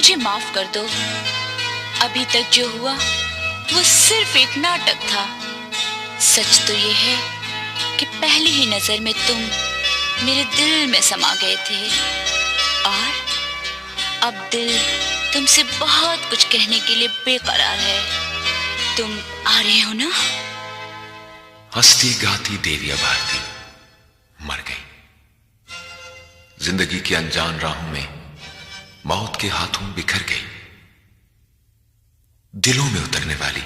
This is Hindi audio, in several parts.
मुझे माफ कर दो। अभी तक जो हुआ वो सिर्फ एक नाटक था। सच तो ये है कि पहली ही नजर में तुम मेरे दिल में समा गए थे और अब दिल तुमसे बहुत कुछ कहने के लिए बेकरार है। तुम आ रहे हो ना? हंसती गाती देविया भारती मर गई। जिंदगी की अनजान राहों में मौत के हाथों बिखर गई। दिलों में उतरने वाली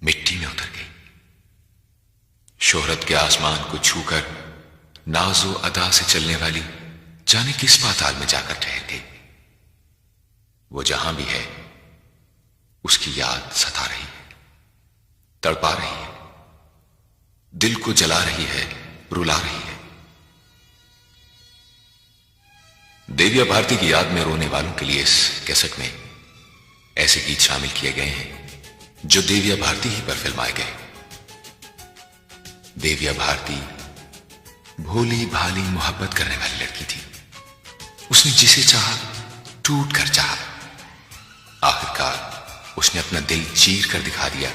मिट्टी में उतर गई। शोहरत के आसमान को छूकर नाजो अदा से चलने वाली जाने किस पाताल में जाकर ठहर गई। वो जहां भी है उसकी याद सता रही है, तड़पा रही है, दिल को जला रही है, रुला रही है। देविया भारती की याद में रोने वालों के लिए इस कैसेट में ऐसे गीत शामिल किए गए हैं जो देविया भारती ही पर फिल्माए गए। देविया भारती भोली भाली मोहब्बत करने वाली लड़की थी। उसने जिसे चाहा टूट कर चाहा। आखिरकार उसने अपना दिल चीर कर दिखा दिया।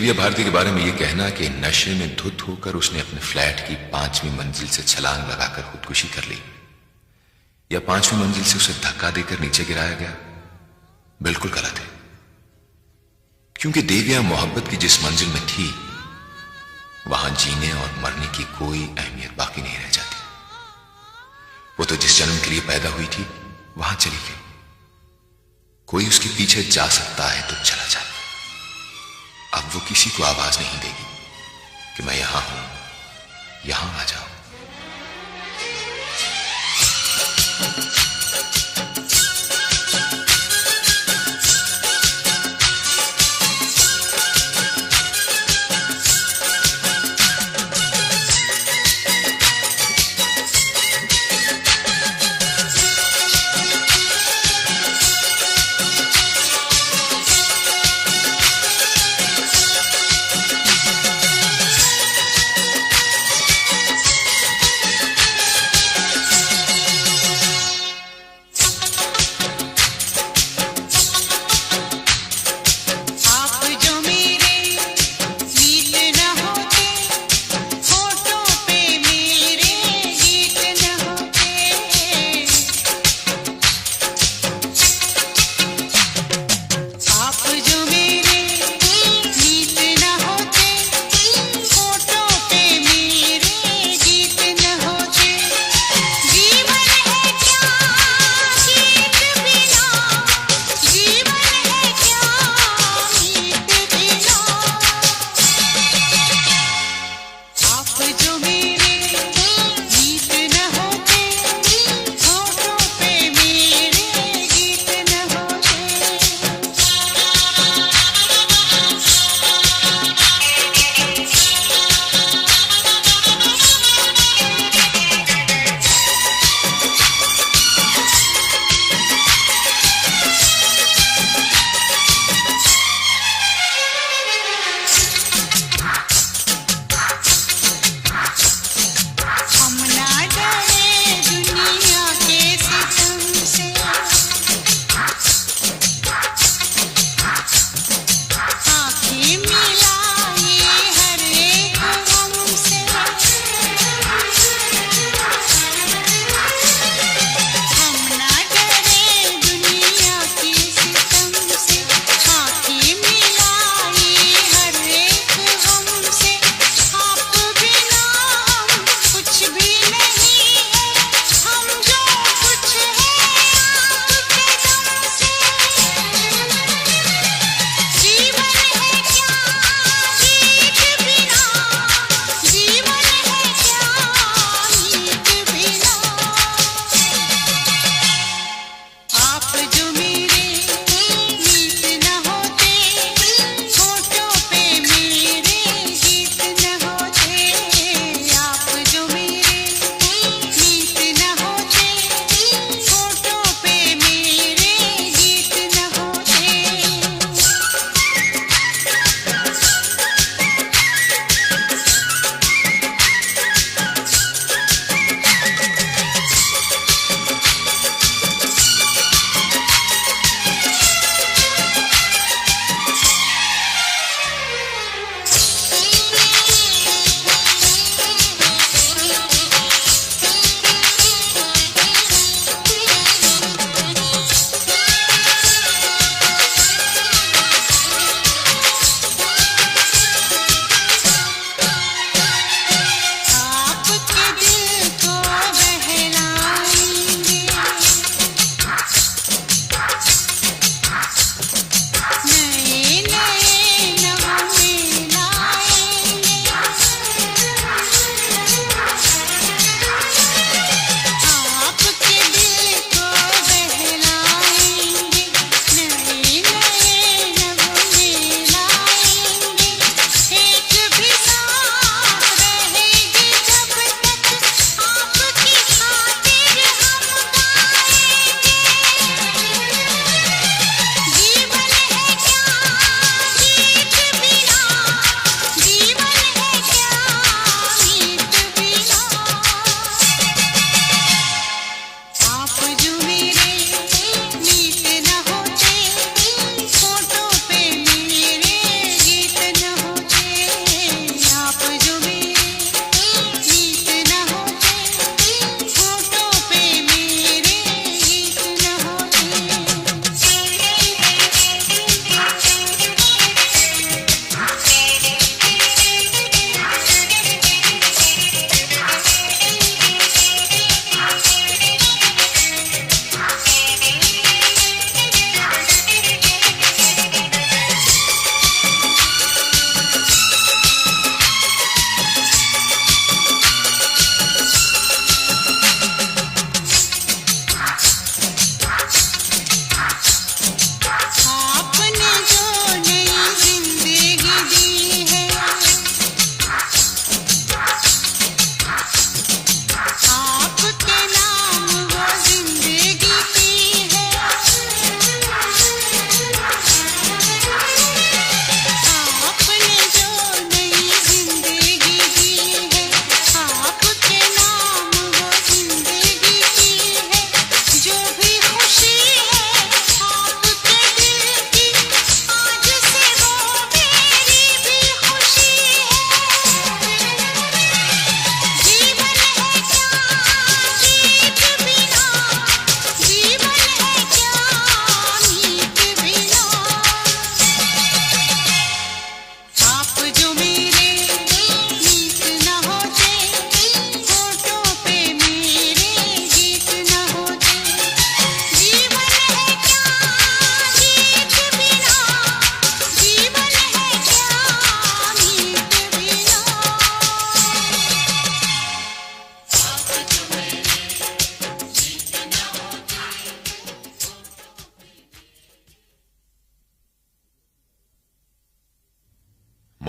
देविया भारती के बारे में यह कहना कि नशे में धुत होकर उसने अपने फ्लैट की 5वीं मंजिल से छलांग लगाकर खुदकुशी कर ली या 5वीं मंजिल से उसे धक्का देकर नीचे गिराया गया, बिल्कुल गलत है। क्योंकि देविया मोहब्बत की जिस मंजिल में थी वहां जीने और मरने की कोई अहमियत बाकी नहीं रह जाती। वो तो जिस जन्म के लिए पैदा हुई थी वहां चली गई। कोई उसके पीछे जा सकता है तो चला जाए। अब वो किसी को आवाज नहीं देगी कि मैं यहां हूं, यहां आ जाओ।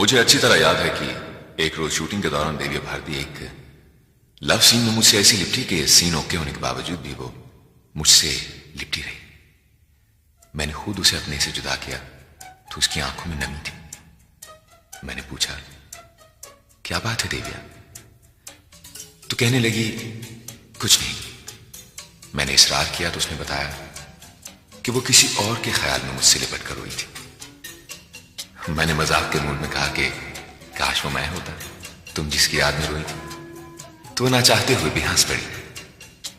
मुझे अच्छी तरह याद है कि एक रोज शूटिंग के दौरान देवी भारती एक लव सीन में मुझसे ऐसी लिपटी कि सीन ओके होने के बावजूद भी वो मुझसे लिपटी रही। मैंने खुद उसे अपने से जुदा किया तो उसकी आंखों में नमी थी। मैंने पूछा, क्या बात है देविया? तो कहने लगी, कुछ नहीं। मैंने इसरार किया तो उसने बताया कि वो किसी और के ख्याल में मुझसे लिपट कर रोई थी। मैंने मजाक के मूड में कहा कि काश वो मैं होता, तुम जिसकी याद में रोई थी। तो ना चाहते हुए भी हंस पड़ी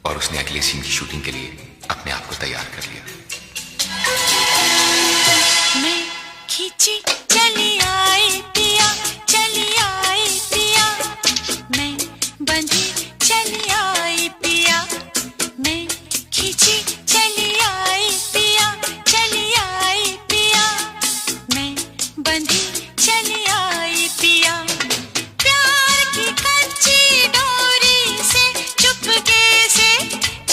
और उसने अगले सीन की शूटिंग के लिए अपने आप को तैयार कर लिया। मैं खींची चली आई पिया, चली आई पिया, मैं बंधी चली आई पिया, मैं खींची चली आई पिया, चली आई पिया, मैं बंधी चली आई पिया। प्यार की कच्ची डोरी से चुपके से,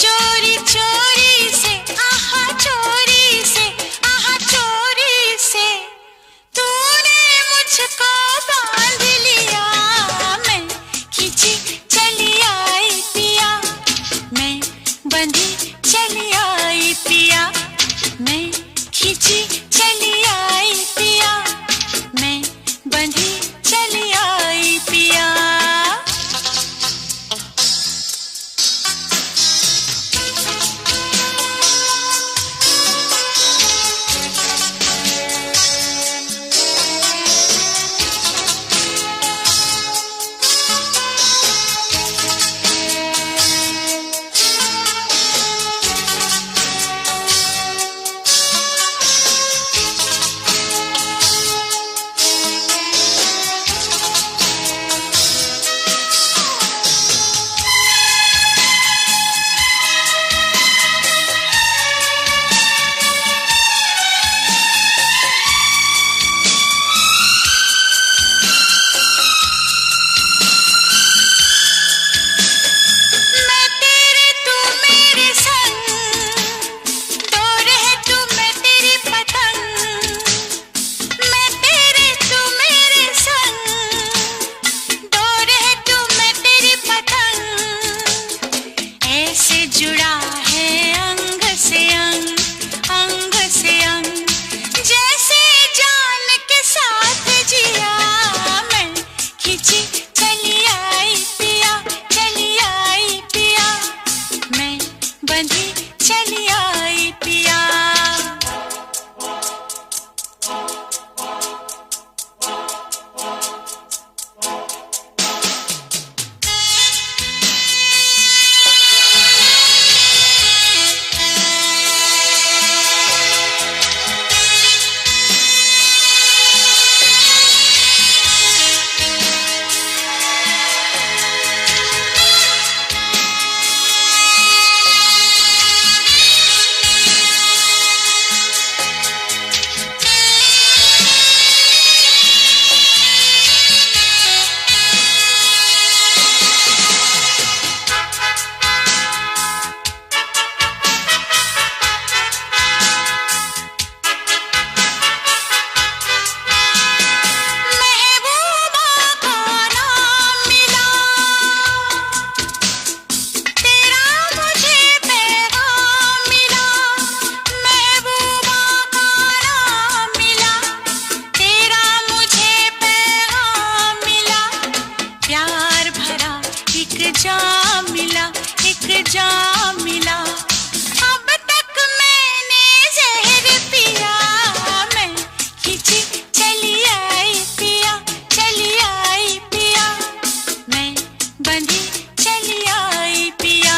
चोरी चोरी से, आहा चोरी से, आहा चोरी से तूने मुझको बांध लिया। मैं खींची चली आई पिया, मैं बंधी चली आई पिया, मैं खींची चली आई पिया, मैं बंधी चली आई पिया। मैं तेरे तू मेरे संग, दो रहे तू मैं तेरी पतंग। मैं तेरे तू मेरे संग, दो रहे तू मैं तेरी पतंग। ऐसे जुड़ा है अंग से अंग, अंग से अंग, जैसे जान के साथ जिया। मैं खींची चली आई पिया, चली आई पिया, मैं बंधी चली आई पिया। महबूबा का नाम मिला, तेरा मुझे पैगाम मिला। महबूबा का नाम मिला, तेरा मुझे पैगाम मिला। प्यार भरा एक जाम मिला, एक जाम मिला। अब तक मैंने जहर पिया। मैं खींची चली आई पिया, चली आई पिया, मैं बंधी चली आई पिया।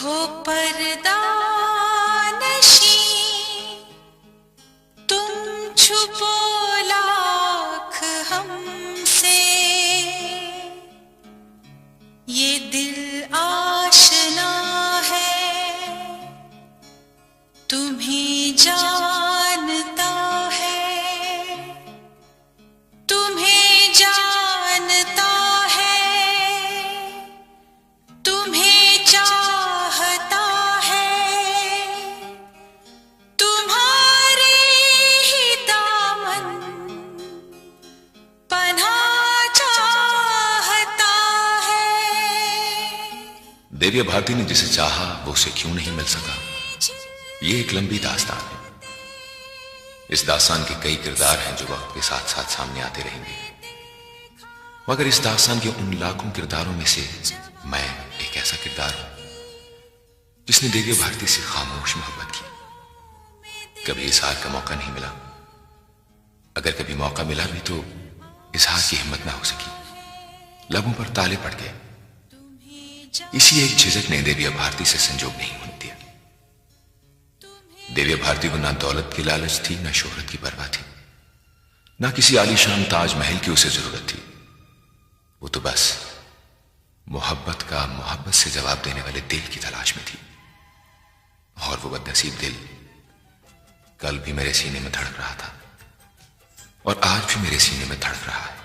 हो पर्दा नशी तुम छुपो लाख हमसे, ये दिल आशना है तुम्हें जानता है, तुम्हें जानता है, तुम्हें चाहता है, तुम्हारे ही दामन पनाह चाहता है। देवी भारती ने जिसे चाहा वो उसे क्यों नहीं मिल सका, ये एक लंबी दास्तान है। इस दास्तान के कई किरदार हैं जो वक्त के साथ साथ सामने आते रहेंगे, मगर इस दास्तान के उन लाखों किरदारों में से मैं एक ऐसा किरदार हूं जिसने देवी भारती से खामोश मोहब्बत की। कभी इजहार का मौका नहीं मिला, अगर कभी मौका मिला भी तो इजहार की हिम्मत ना हो सकी, लबों पर ताले पड़ गए। इसी एक झिझक ने देवी भारती से संजोग नहीं होने दिया। देवी भारती को ना दौलत की लालच थी, ना शोहरत की परवाह थी, ना किसी आलीशान ताजमहल की उसे जरूरत थी। वो तो बस मोहब्बत का मोहब्बत से जवाब देने वाले दिल की तलाश में थी। और वो बदनसीब दिल कल भी मेरे सीने में धड़क रहा था और आज भी मेरे सीने में धड़क रहा है।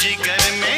जिगर में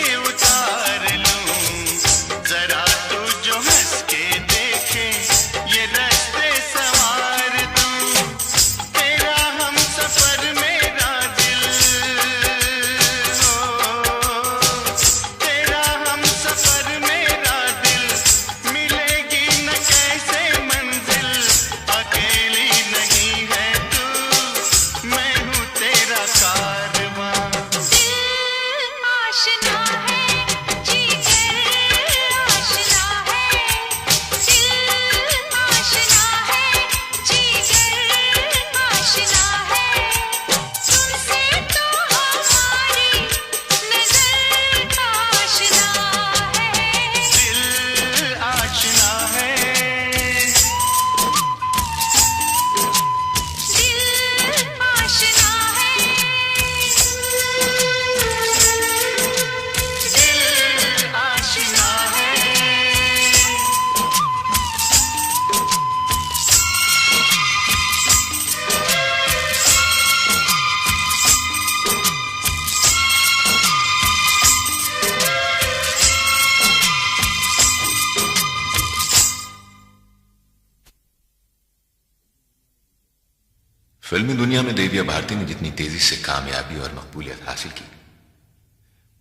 फिल्मी दुनिया में देविया भारती ने जितनी तेजी से कामयाबी और मकबूलियत हासिल की,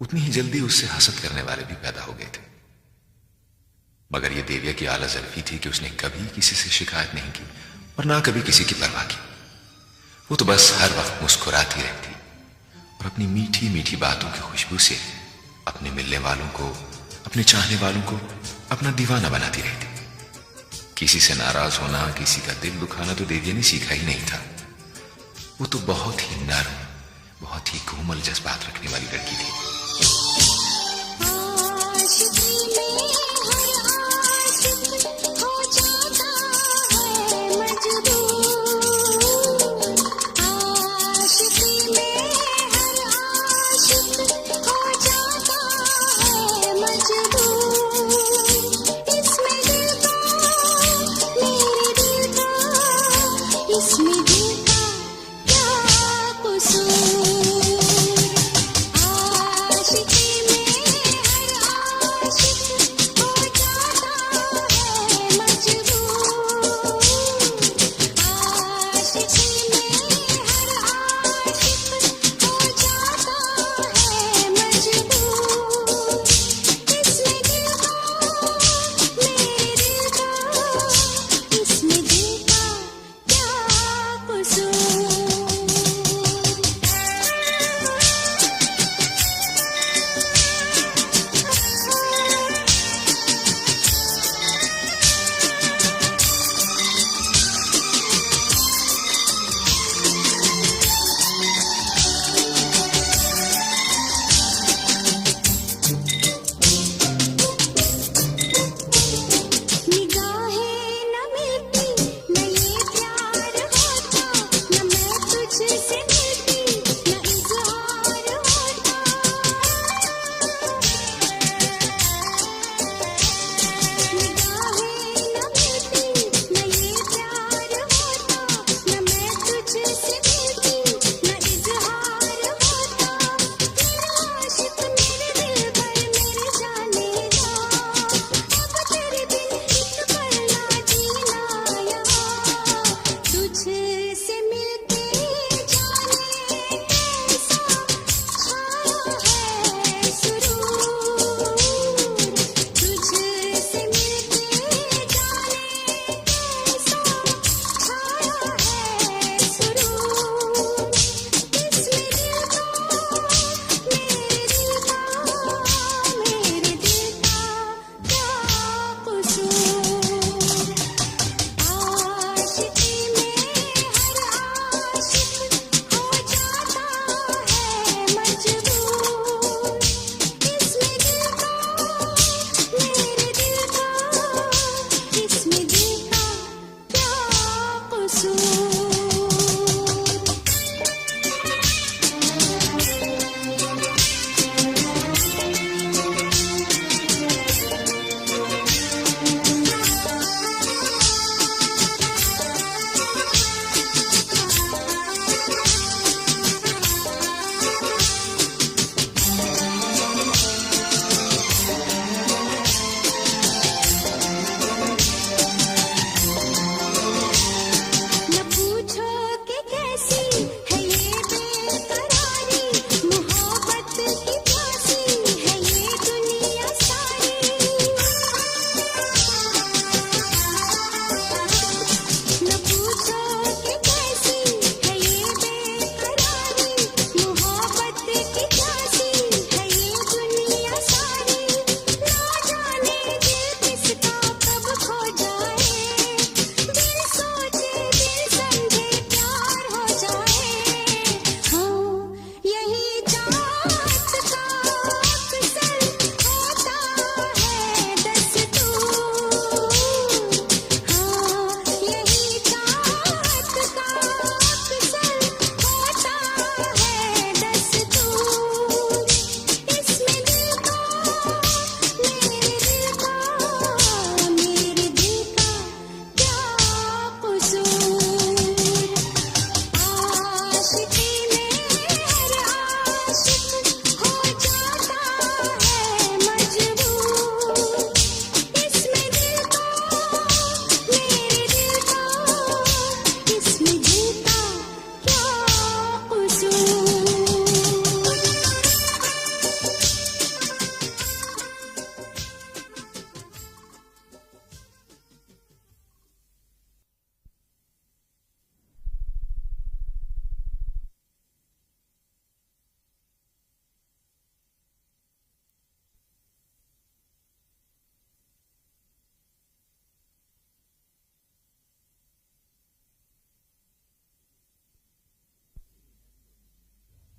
उतनी ही जल्दी उससे हसद करने वाले भी पैदा हो गए थे। मगर यह देविया की आला ज़रफ़ी थी कि उसने कभी किसी से शिकायत नहीं की और ना कभी किसी की परवाह की। वो तो बस हर वक्त मुस्कुराती रहती और अपनी मीठी मीठी बातों की खुशबू से अपने मिलने वालों को, अपने चाहने वालों को अपना दीवाना बनाती रहती। किसी से नाराज होना, किसी का दिल दुखाना तो देविया ने सीखा ही नहीं था। वो तो बहुत ही नर्म, बहुत ही कोमल जज्बात रखने वाली लड़की थी।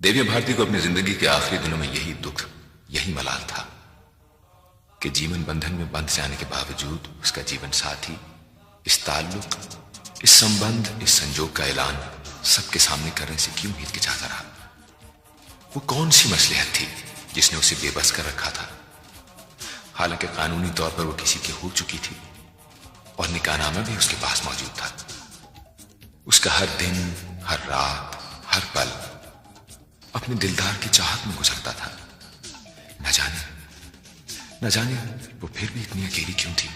दिव्या भारती को अपनी जिंदगी के आखिरी दिनों में यही दुख, यही मलाल था कि जीवन बंधन में बंध जाने के बावजूद उसका जीवन साथी इस ताल्लुक, इस संबंध, इस संजोग का ऐलान सबके सामने करने से क्यों हिचकिचाता रहा। वो कौन सी मसलहत थी जिसने उसे बेबस कर रखा था। हालांकि कानूनी तौर पर वो किसी की हो चुकी थी और निकाहनामा भी उसके पास मौजूद था। उसका हर दिन, हर रात, हर पल अपने दिलदार की चाहत में गुजरता था। न जाने वो फिर भी इतनी अकेली क्यों थी।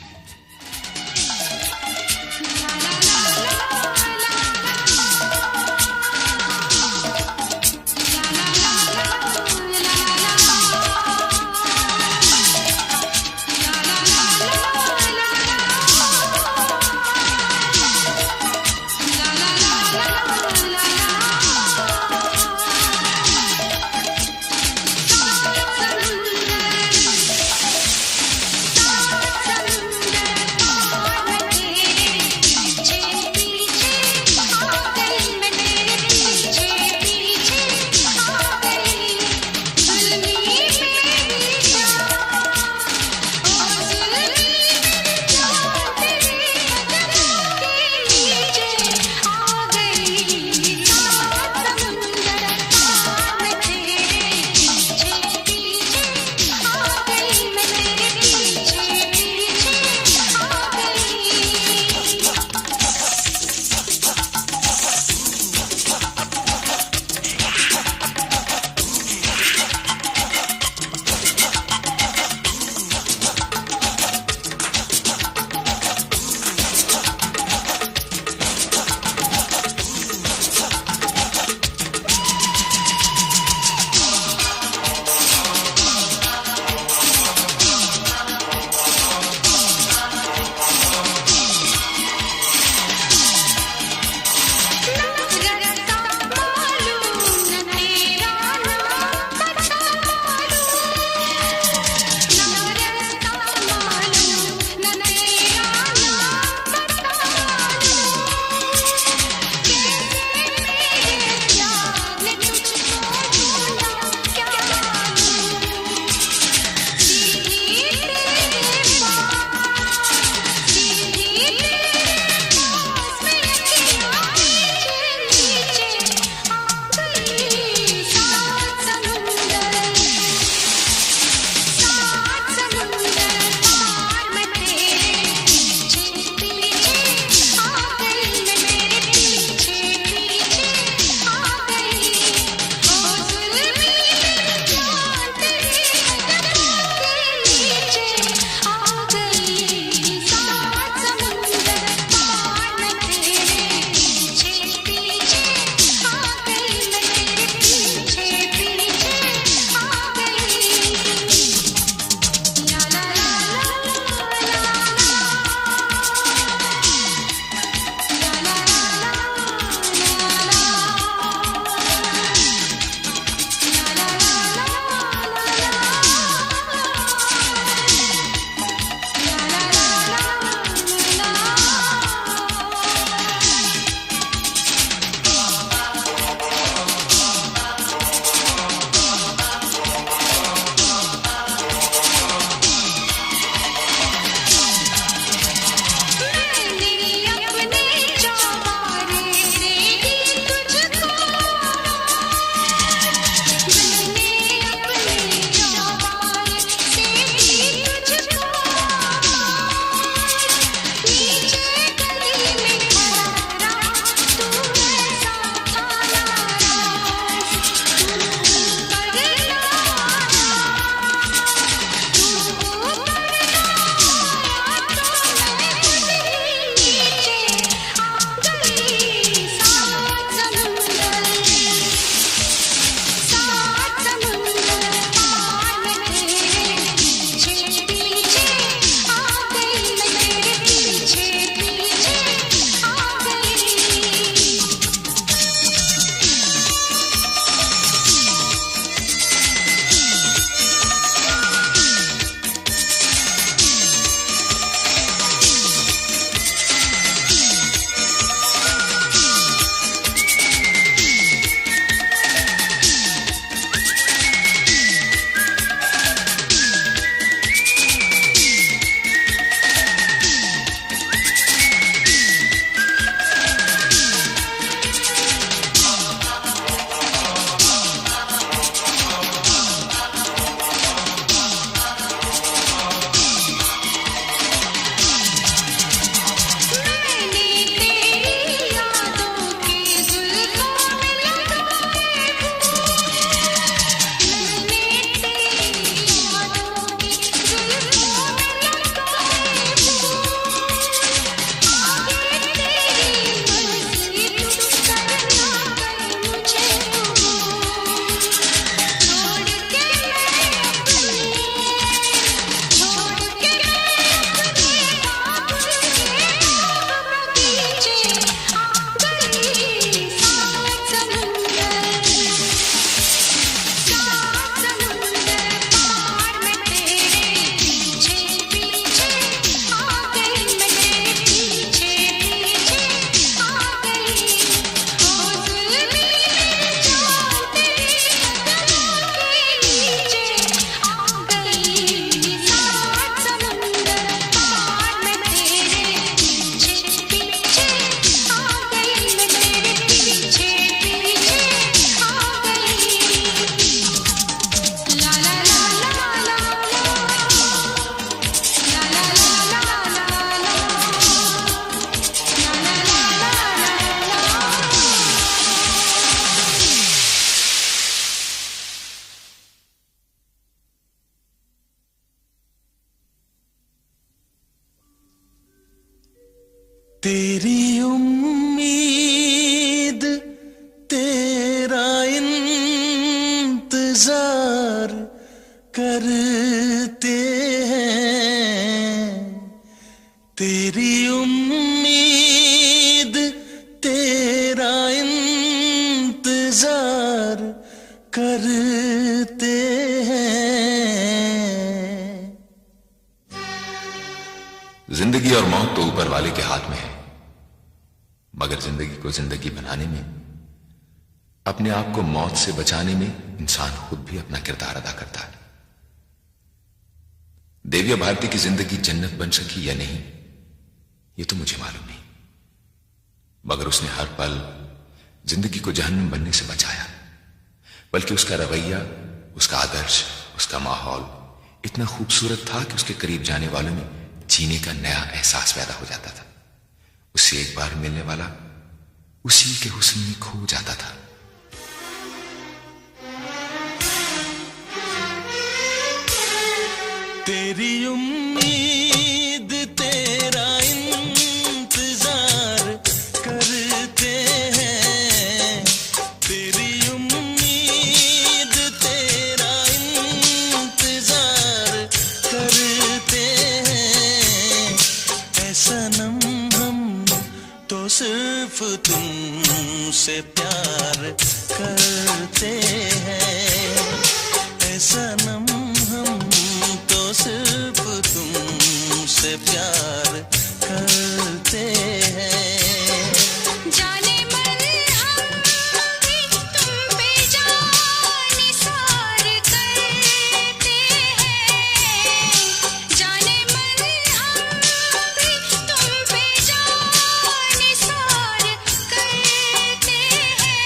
तेरी उम्मीद तेरा इंतजार करते हैं, तेरी उम्मीद तेरा इंतजार करते हैं। जिंदगी और मौत तो ऊपर वाले के हाथ में है, मगर जिंदगी को जिंदगी बनाने में, अपने आप को मौत से बचाने में इंसान खुद भी अपना किरदार अदा करता है। देविया भारती की जिंदगी जन्नत बन सकी या नहीं, ये तो मुझे मालूम नहीं, मगर उसने हर पल जिंदगी को जहन्नम बनने से बचाया। बल्कि उसका रवैया, उसका आदर्श, उसका माहौल इतना खूबसूरत था कि उसके करीब जाने वालों में जीने का नया एहसास पैदा हो जाता था। उससे एक बार मिलने वाला उसी के हुस्न में खो जाता था। तेरी उम्मीद तेरा इंतजार करते हैं, तेरी उम्मीद तेरा इंतजार करते हैं। ऐसा नम हम तो सिर्फ तुमसे प्यार करते हैं, ऐसा नम हम तो सिर्फ तुमसे प्यार करते हैं। जाने मन हम भी तुम पे जान निसार करते हैं, जाने मन हम भी तुम पे जान निसार करते हैं।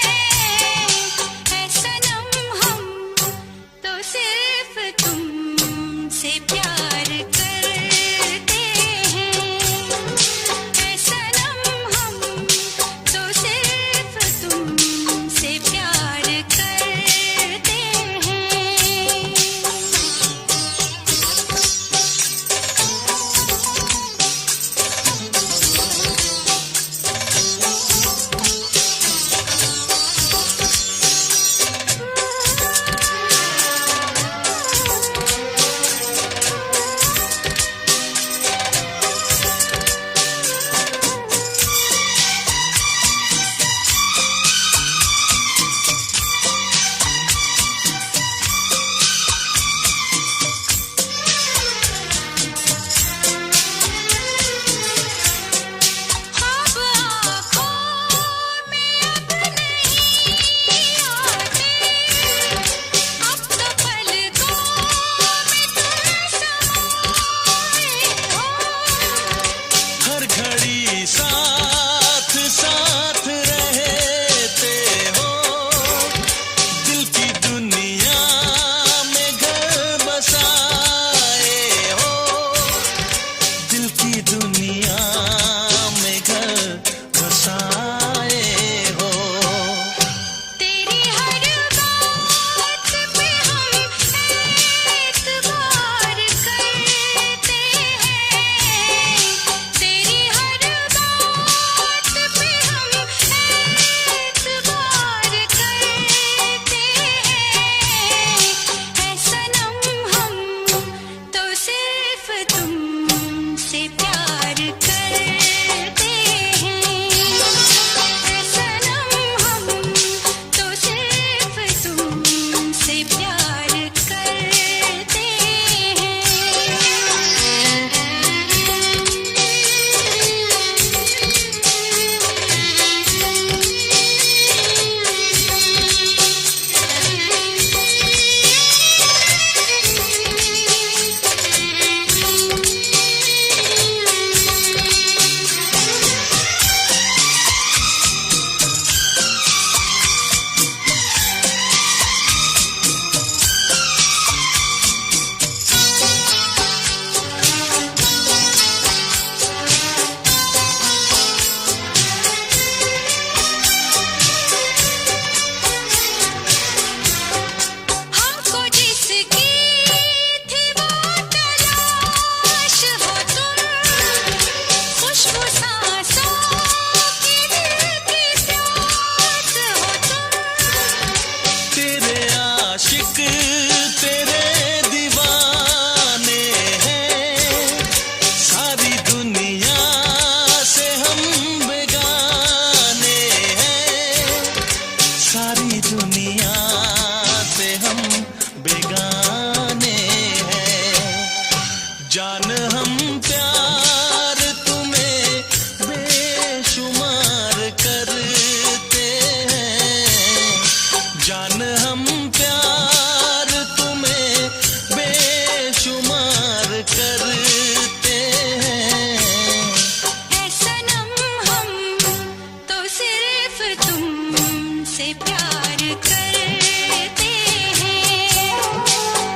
करते हैं।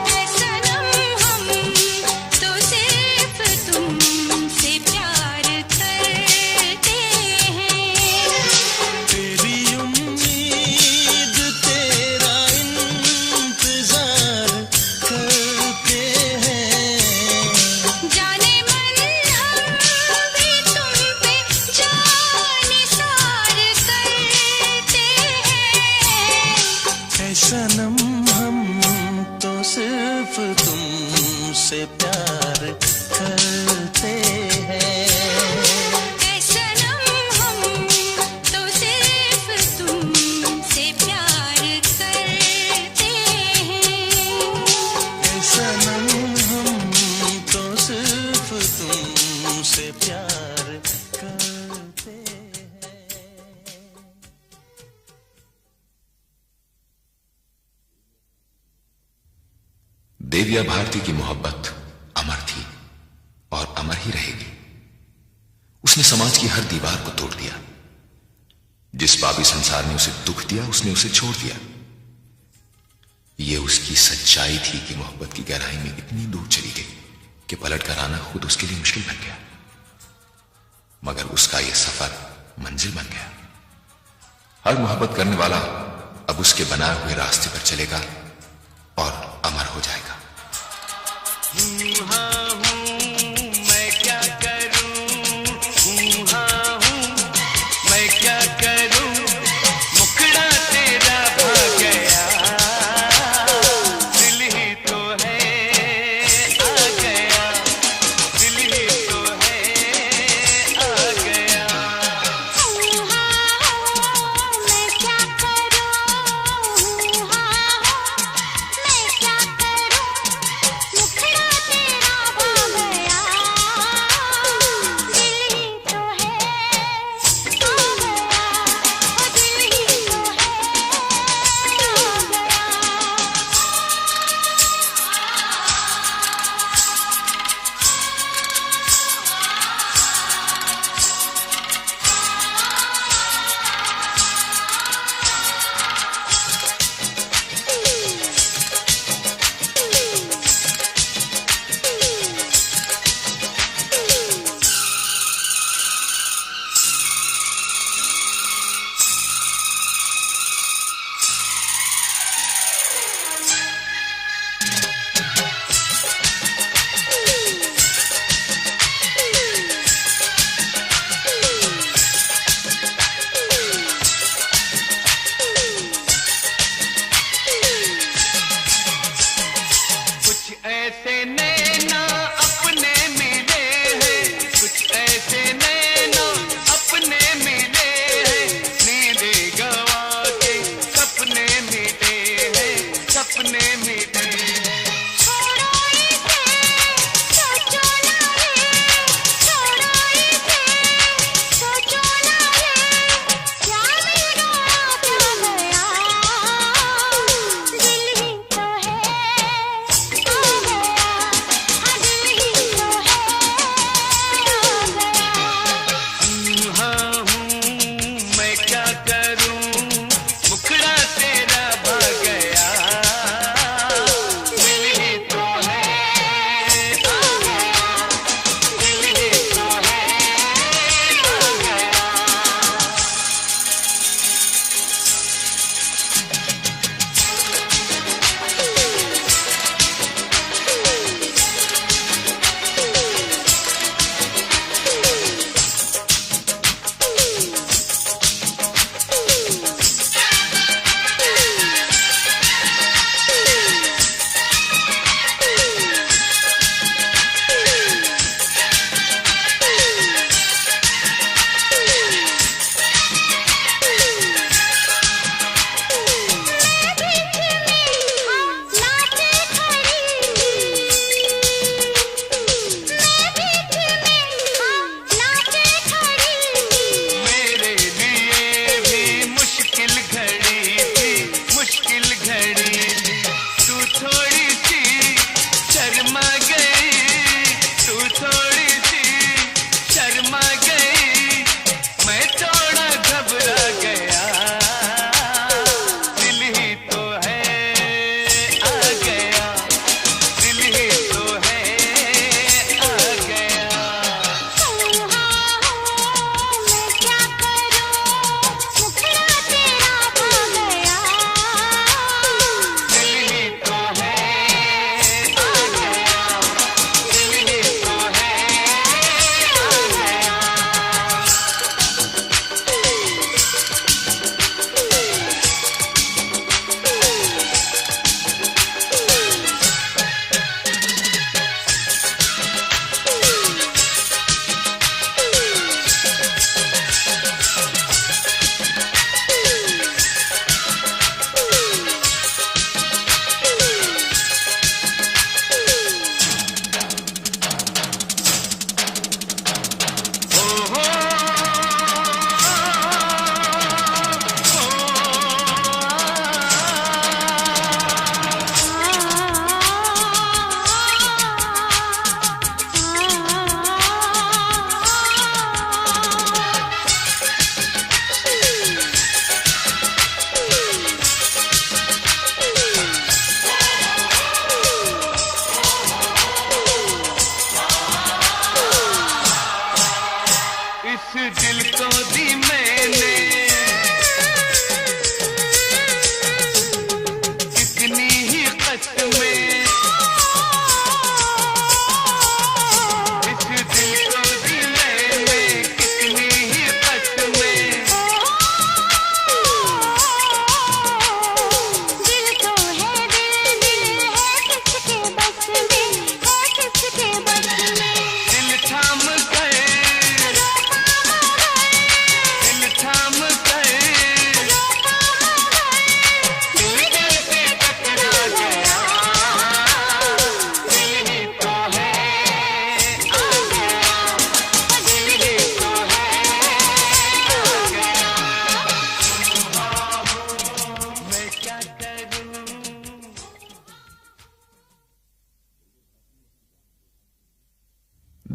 ऐ सनम हम तो सिर्फ तुमसे प्यार करते हैं। तेरी उम्मीद तेरा इंतजार करते हैं। जाने मन हम भी तुम पे जानिसार करते हैं। ऐ सनम हम तो सिर्फ तुमसे प्यार करते हैं। ऐ सनम हम तो सिर्फ तुमसे प्यार करते हैं। ऐ सनम हम तो सिर्फ तुमसे प्यार करते हैं। देविया भारती की मोहब्बत अमर थी और अमर ही रहेगी। उसने समाज की हर दीवार को तोड़ दिया। जिस पापी संसार ने उसे दुख दिया उसने उसे छोड़ दिया। यह उसकी सच्चाई थी कि मोहब्बत की गहराई में इतनी दूर चली गई कि पलट कर आना खुद उसके लिए मुश्किल बन गया। मगर उसका यह सफर मंजिल बन गया। हर मोहब्बत करने वाला अब उसके बनाए हुए रास्ते पर चलेगा और अमर हो जाएगा। मैं क्या करूं, मैं क्या करूं, मुखड़ा तेरा भाग गया, दिल ही तो है आ गया, दिल ही तो है आ गया। मैं क्या करूं, मैं क्या करूं, मुखड़ा तेरा भाग गया,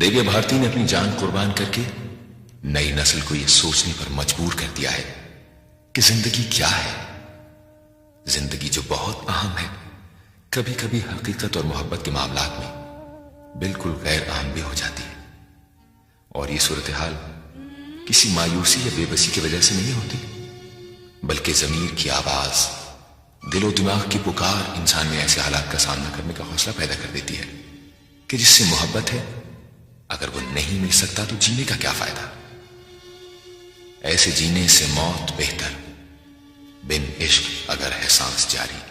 दिव्या भारती ने अपनी जान कुर्बान करके नई नस्ल को यह सोचने पर मजबूर कर दिया है कि जिंदगी क्या है। जिंदगी जो बहुत अहम है, कभी कभी हकीकत और मोहब्बत के मामलात में बिल्कुल गैर अहम भी हो जाती है। और ये सूरत हाल किसी मायूसी या बेबसी की वजह से नहीं होती, बल्कि जमीर की आवाज, दिलो दिमाग की पुकार इंसान में ऐसे हालात का सामना करने का हौसला पैदा कर देती है कि जिससे मोहब्बत है, अगर वो नहीं मिल सकता तो जीने का क्या फायदा। ऐसे जीने से मौत बेहतर, बिन इश्क अगर है सांस जारी।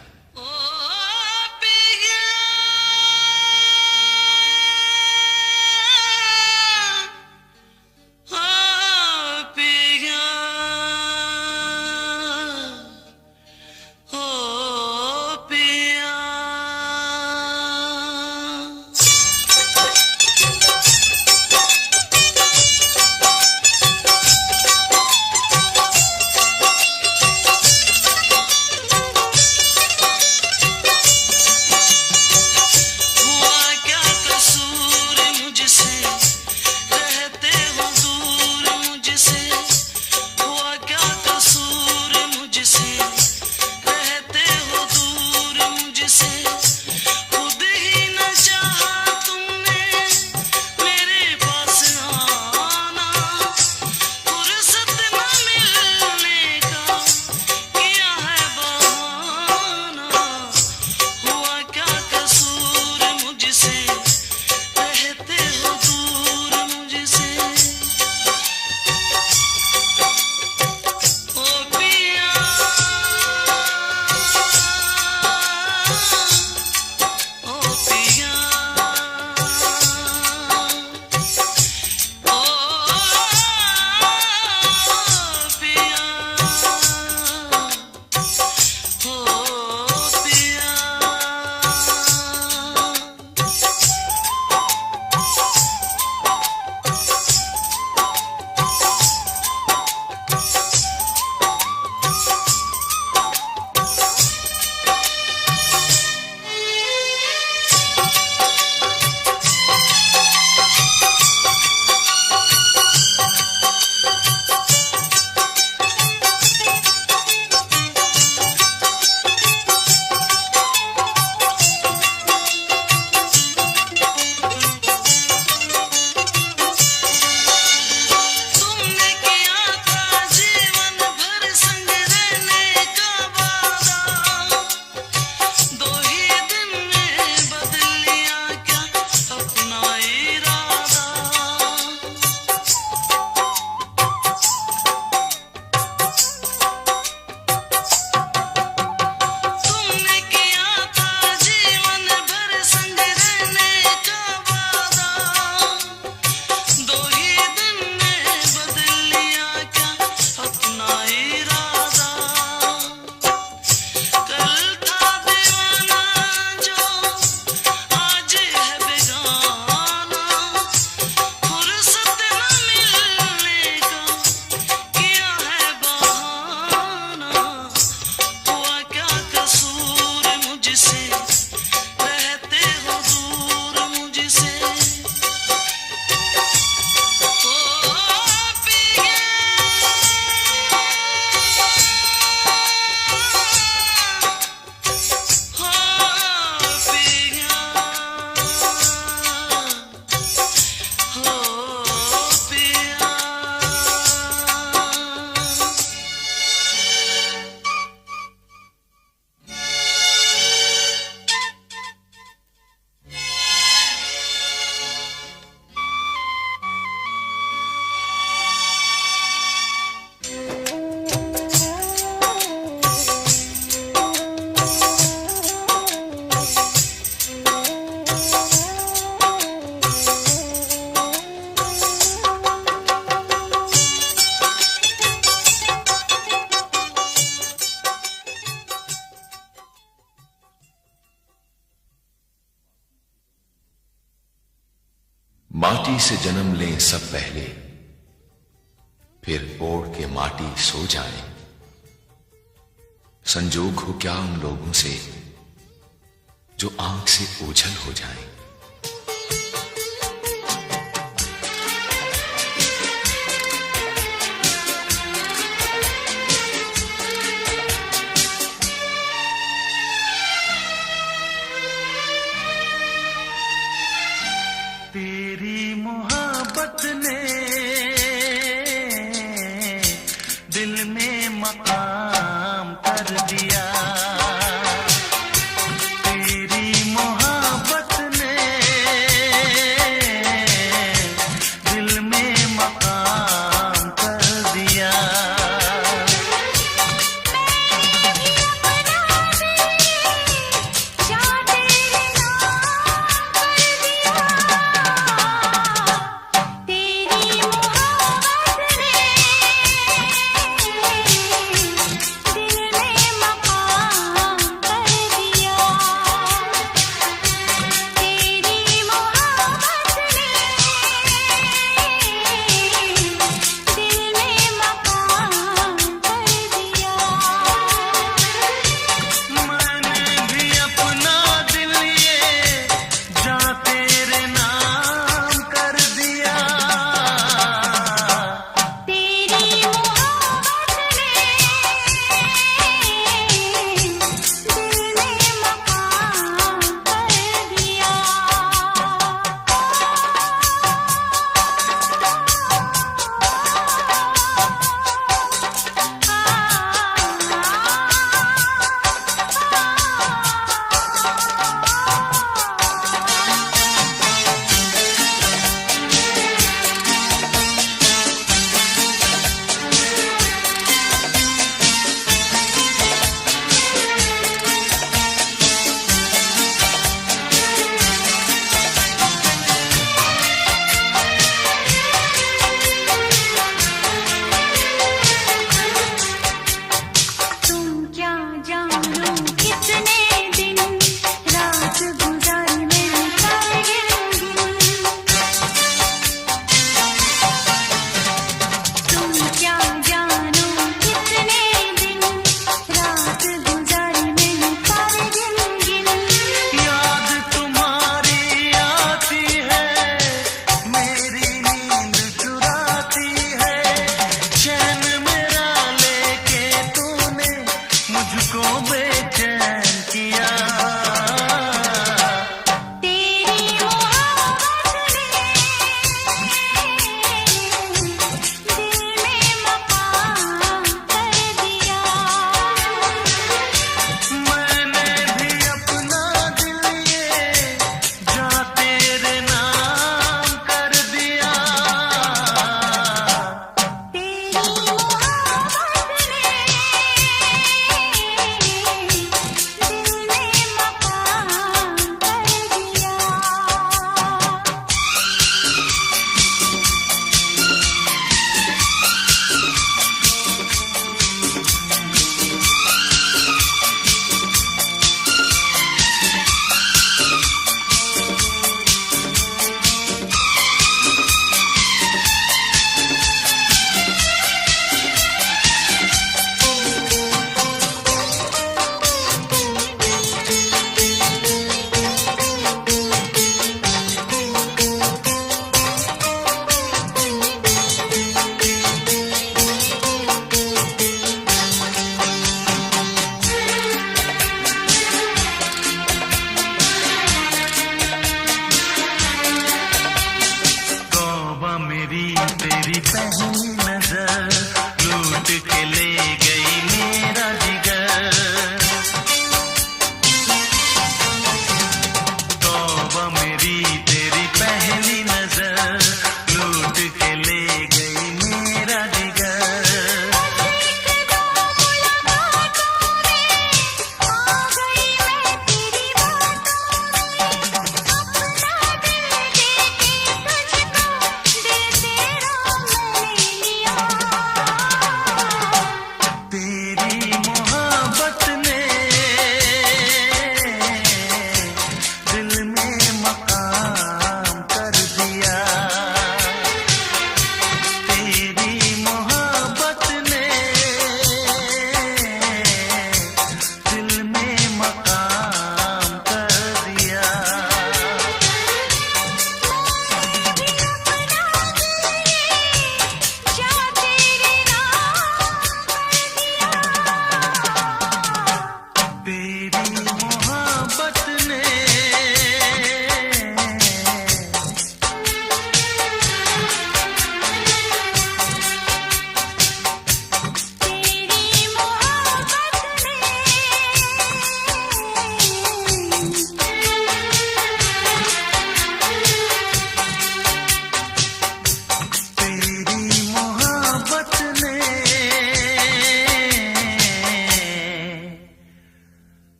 माटी से जन्म लें सब पहले, फिर ओढ़ के माटी सो जाएं। संजोग हो क्या उन लोगों से जो आंख से ओझल हो जाएं। मोहब्बत ने दिल में मकाम कर दिया। तेरी मोहब्बत ने दिल में मकाम कर दिया। तेरी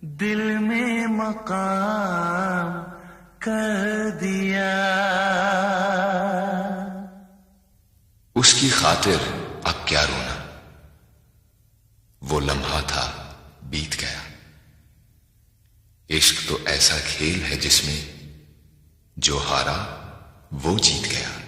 दिल में मकाम कर दिया। उसकी खातिर अब क्या रोना, वो लम्हा था बीत गया। इश्क तो ऐसा खेल है जिसमें जो हारा वो जीत गया।